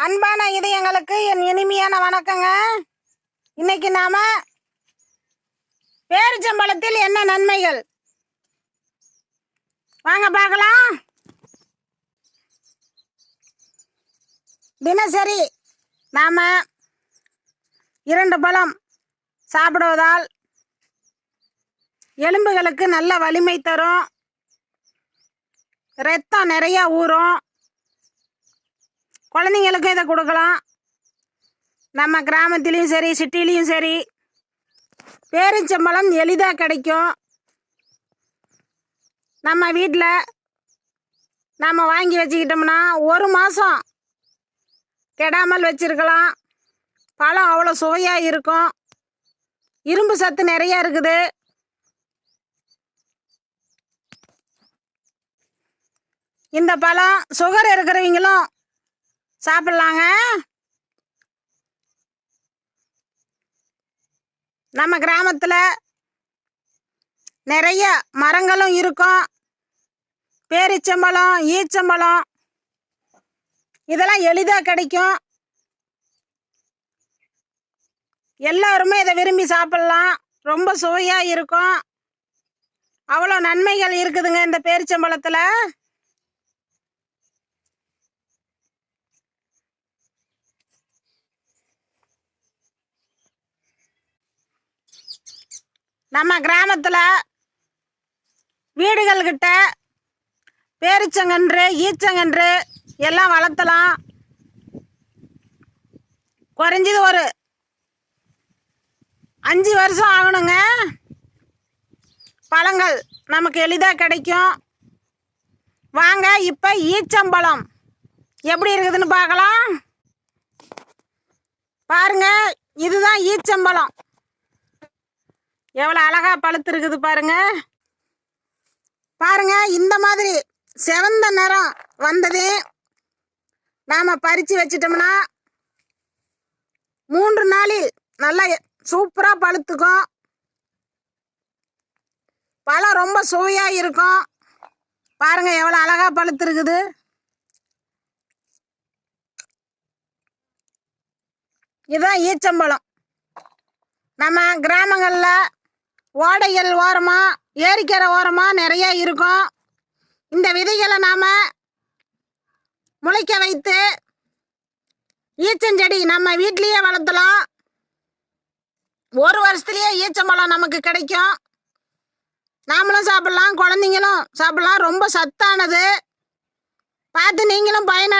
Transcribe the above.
அன்பான இதயங்களுக்கு என் இனிமையான வணக்கங்க. இன்னைக்கு நாம பேரிச்சம்பழத்தில் என்ன நன்மைகள் வாங்க பார்க்கலாம். தினசரி நாம 2 பழம் சாப்பிடுவதால் எலும்புகளுக்கு நல்ல வலிமை தரும், ரத்தம் நிறைய ஊறும். குழந்தைங்களுக்கும் இதை கொடுக்கலாம். நம்ம கிராமத்திலையும் சரி சிட்டிலையும் சரி பேரிச்சம்பழம் எளிதாக கிடைக்கும். நம்ம வீட்டில் நம்ம வாங்கி வச்சுக்கிட்டோம்னா 1 மாதம் கெடாமல் வச்சுருக்கலாம். பழம் அவ்வளோ சுவையாக இருக்கும். இரும்பு சத்து நிறையா இருக்குது. இந்த பழம் சுகர் இருக்கிறவங்களும் சாப்பிட்லாங்க. நம்ம கிராமத்தில் நிறைய மரங்களும் இருக்கும். பேரிச்சம்பழம், ஈச்சம்பழம் இதெல்லாம் எளிதாக கிடைக்கும். எல்லாருமே இதை விரும்பி சாப்பிட்லாம். ரொம்ப சுவையாக இருக்கும். அவ்வளோ நன்மைகள் இருக்குதுங்க இந்த பேரிச்சம்பழத்தில். நம்ம கிராமத்தில் வீடுகள்கிட்ட பேரிச்சங்கன்று, ஈச்சங்கன்று எல்லாம் வளர்த்தலாம். குறைஞ்சது ஒரு 5 வருஷம் ஆகணுங்க. பழங்கள் நமக்கு எளிதாக கிடைக்கும். வாங்க இப்போ ஈச்சம்பழம் எப்படி இருக்குதுன்னு பார்க்கலாம். பாருங்க, இதுதான் ஈச்சம்பழம். எவ்வளோ அழகா பழுத்து இருக்குது பாருங்க. பாருங்க, இந்த மாதிரி செவந்த நிறம் வந்ததே நாம் பறித்து வச்சிட்டோம்னா 3 நாளில் நல்லா சூப்பராக பழுத்துக்கும். பழம் ரொம்ப சுவையாக இருக்கும். பாருங்க எவ்வளோ அழகா பழுத்து இருக்குது. இதுதான் ஈச்சம்பழம். நம்ம கிராமங்களில் ஓடைகள் ஓரமாக, ஏரிக்கரை ஓரமாக நிறைய இருக்கும். இந்த விதைகளை நாம் முளைக்க வைத்து ஈச்சஞ்செடி நம்ம வீட்லேயே வளர்த்தலாம். 1 வருஷத்துலேயே ஈச்சம்பழம் நமக்கு கிடைக்கும். நாமளும் சாப்பிட்லாம், குழந்தைங்களும் சாப்பிட்லாம். ரொம்ப சத்தானது. பார்த்து நீங்களும் பயன